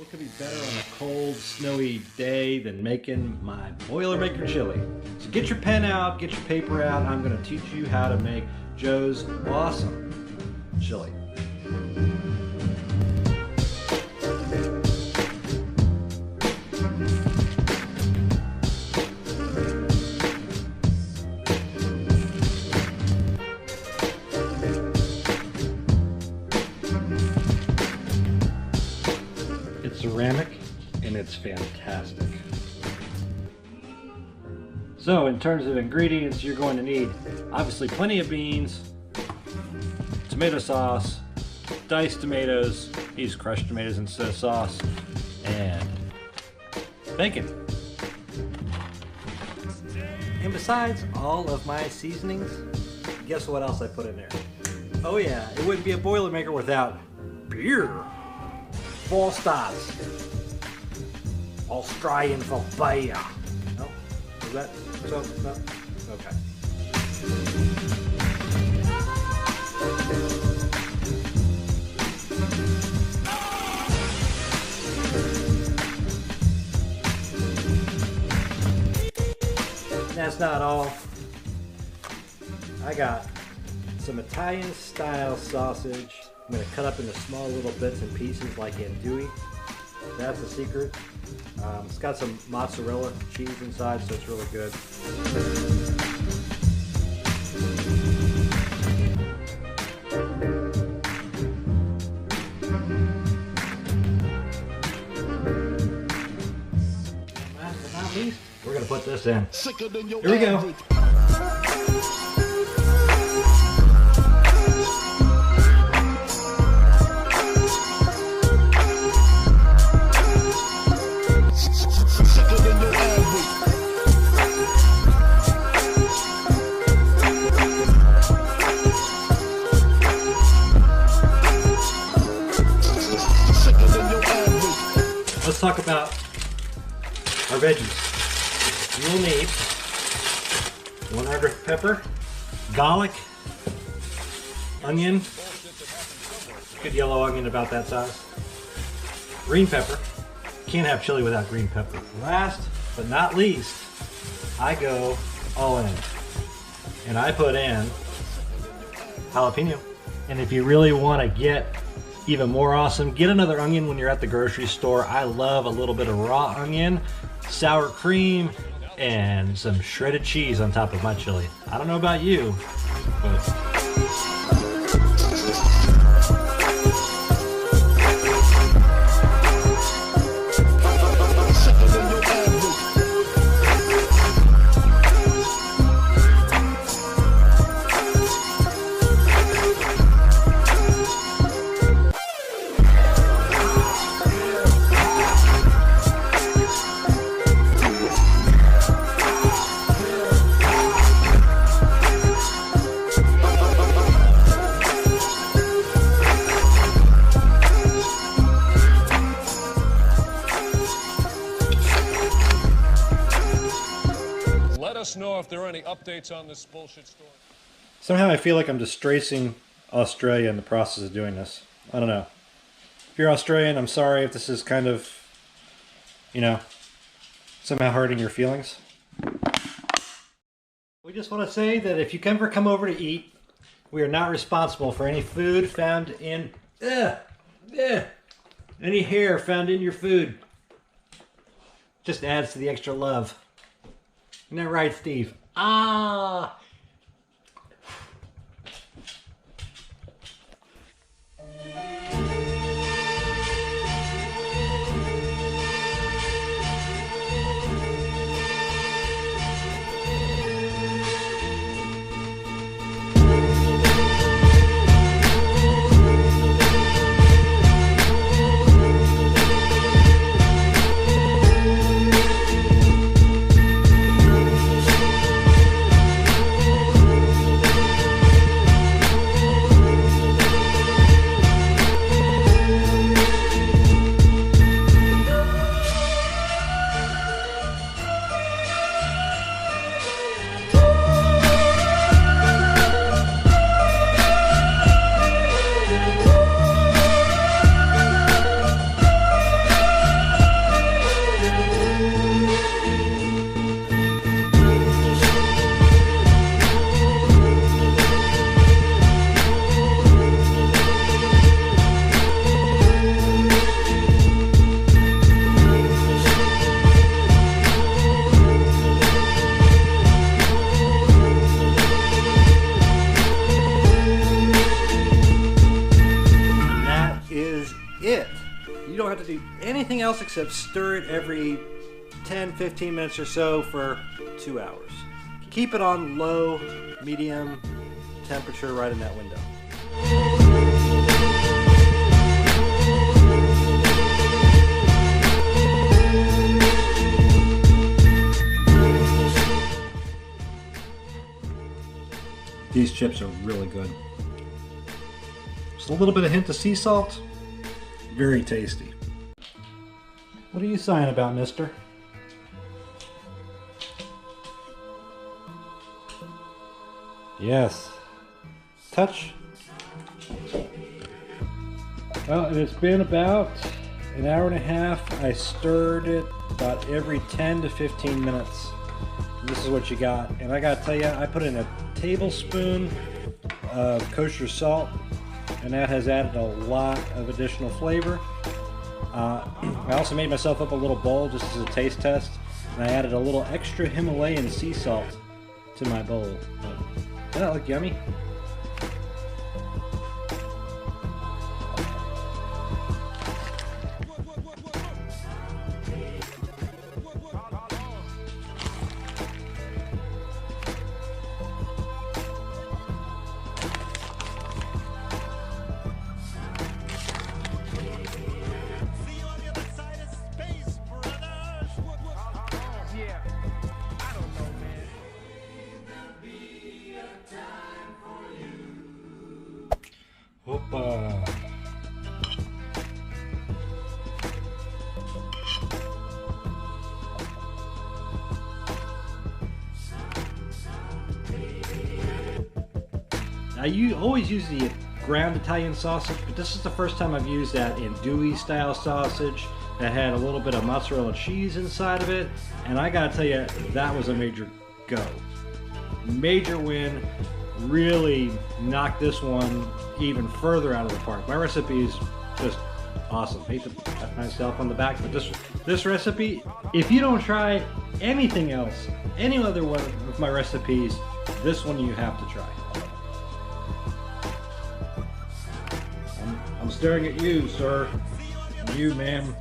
What could be better on a cold, snowy day than making my Boilermaker chili? So get your pen out, get your paper out. I'm going to teach you how to make Joe's awesome chili. Ceramic, and it's fantastic. So in terms of ingredients, you're going to need obviously plenty of beans, tomato sauce, diced tomatoes, use crushed tomatoes instead of sauce, and bacon. And besides all of my seasonings, guess what else I put in there? Oh yeah, it wouldn't be a Boilermaker without beer. Full stops. Australian for beer. No? Is that so? No? Okay. That's not all. I got some Italian style sausage. I'm going to cut up into small little bits and pieces like andouille. That's the secret. It's got some mozzarella cheese inside, so it's really good. Last but not least, we're going to put this in. Here we go. Let's talk about our veggies. You'll need 100 pepper, garlic, onion, good yellow onion about that size, green pepper. Can't have chili without green pepper. Last but not least, I go all in. And I put in jalapeno. And if you really want to get even more awesome, get another onion when you're at the grocery store. I love a little bit of raw onion, sour cream, and some shredded cheese on top of my chili. I don't know about you, but Let us know if there are any updates on this bullshit story. somehow I feel like I'm disgracing Australia in the process of doing this. I don't know. If you're Australian, I'm sorry if this is kind of, you know, somehow hurting your feelings. We just want to say that if you ever come over to eat, we are not responsible for any food found in, any hair found in your food. Just adds to the extra love. Isn't that right, Steve? Ah! You don't have to do anything else except stir it every 10-15 minutes or so for 2 hours. Keep it on low, medium temperature right in that window. These chips are really good. Just a little bit of hint of sea salt. Very tasty. What are you sighing about, mister? Yes. Touch. Well, it's been about an hour and a half. I stirred it about every 10 to 15 minutes. This is what you got. And I gotta tell you, I put in a tablespoon of kosher salt, and that has added a lot of additional flavor. I also made myself up a little bowl just as a taste test, and I added a little extra Himalayan sea salt to my bowl. But that look yummy. Hoppa. Now you always use the ground Italian sausage, but this is the first time I've used that andouille style sausage that had a little bit of mozzarella cheese inside of it, and I gotta tell you, that was a major go. Major win. Really knocked this one even further out of the park. My recipe is just awesome. Hate to pat myself on the back, but this recipe, if you don't try anything else, any other one of my recipes, this one you have to try. I'm staring at you, sir. You, ma'am.